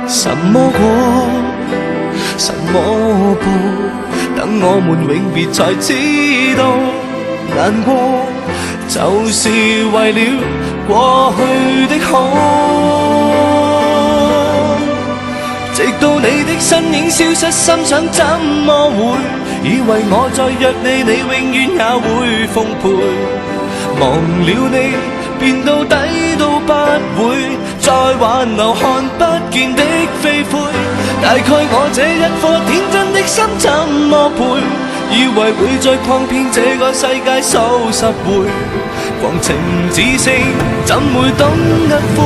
什麼果，什麼報，等我們永別才知道，難過就是為了過去的好。直到你的身影消失，心想怎麼會，以為我再約你，你永遠也會奉陪。忘了你，便到底都不會再挽留看不見的飛灰。大概我這一顆天真的心怎麼賠，以為會再擴遍這個世界數十回，狂情只剩怎會懂得悔。